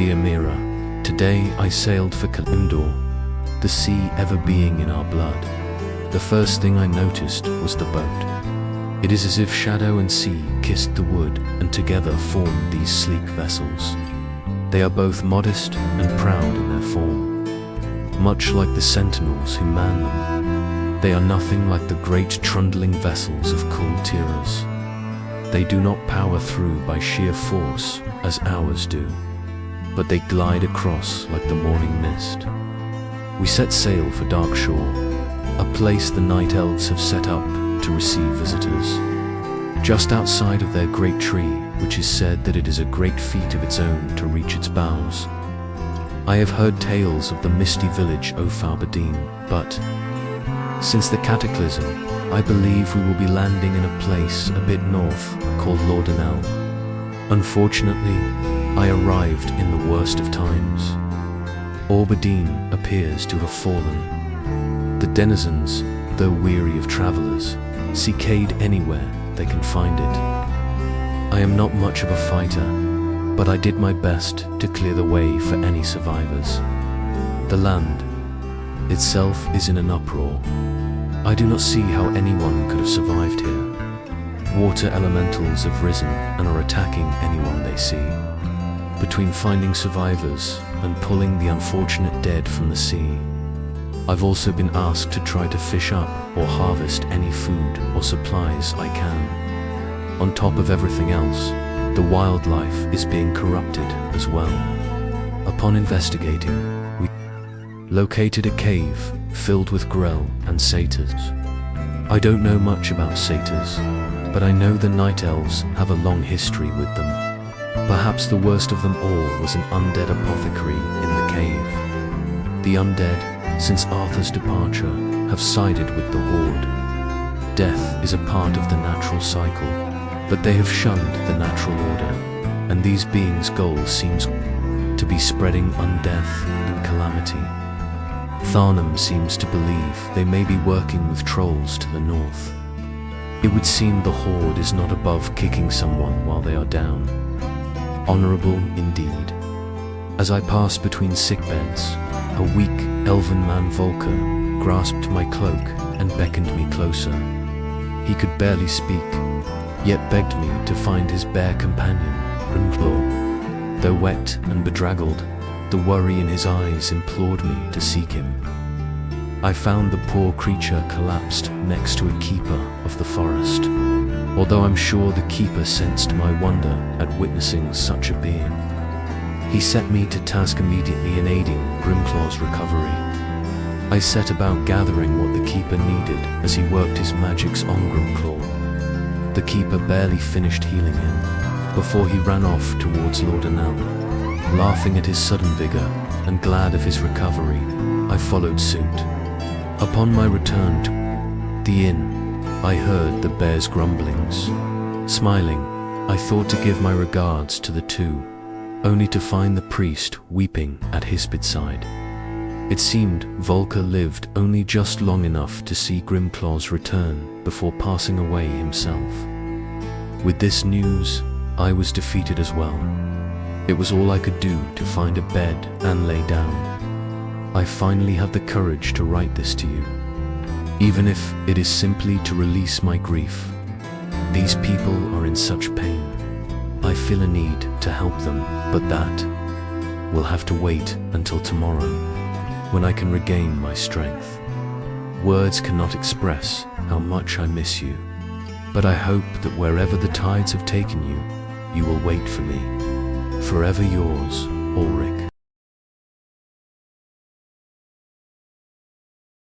dear Mira, today I sailed for Kalimdor, the sea ever being in our blood. The first thing I noticed was the boat. It is as if shadow and sea kissed the wood and together formed these sleek vessels. They are both modest and proud in their form, much like the sentinels who man them. They are nothing like the great trundling vessels of cool Tiras. They do not power through by sheer force as ours do, but they glide across like the morning mist. We set sail for Dark Shore, a place the night elves have set up to receive visitors. Just outside of their great tree, which is said that it is a great feat of its own to reach its boughs. I have heard tales of the misty village O'Farbadine, but since the cataclysm, I believe we will be landing in a place a bit north called Laudernell. Unfortunately, I arrived in the worst of times. Orbadine appears to have fallen. The denizens, though weary of travelers, seek aid anywhere they can find it. I am not much of a fighter, but I did my best to clear the way for any survivors. The land itself is in an uproar. I do not see how anyone could have survived here. Water elementals have risen and are attacking anyone they see. Between finding survivors and pulling the unfortunate dead from the sea, I've also been asked to try to fish up or harvest any food or supplies I can. On top of everything else, the wildlife is being corrupted as well. Upon investigating, we located a cave filled with grell and satyrs. I don't know much about satyrs, but I know the night elves have a long history with them. Perhaps the worst of them all was an undead apothecary in the cave. The undead, since Arthur's departure, have sided with the Horde. Death is a part of the natural cycle, but they have shunned the natural order, and these beings' goal seems to be spreading undeath and calamity. Tharnum seems to believe they may be working with trolls to the north. It would seem the Horde is not above kicking someone while they are down. Honorable indeed. As I passed between sickbeds, a weak elven man Volker grasped my cloak and beckoned me closer. He could barely speak, yet begged me to find his bear companion, Kalimdor. Though wet and bedraggled, the worry in his eyes implored me to seek him. I found the poor creature collapsed next to a keeper of the forest, although I'm sure the keeper sensed my wonder at witnessing such a being. He set me to task immediately in aiding Grimclaw's recovery. I set about gathering what the keeper needed as he worked his magics on Grimclaw. The keeper barely finished healing him before he ran off towards Laudernell. Laughing at his sudden vigor and glad of his recovery, I followed suit. Upon my return to the inn, I heard the bear's grumblings. Smiling, I thought to give my regards to the two, only to find the priest weeping at his bedside. It seemed Volker lived only just long enough to see Grimclaw's return before passing away himself. With this news, I was defeated as well. It was all I could do to find a bed and lay down. I finally have the courage to write this to you, even if it is simply to release my grief. These people are in such pain. I feel a need to help them, but that will have to wait until tomorrow, when I can regain my strength. Words cannot express how much I miss you, but I hope that wherever the tides have taken you, you will wait for me. Forever yours, Ulric.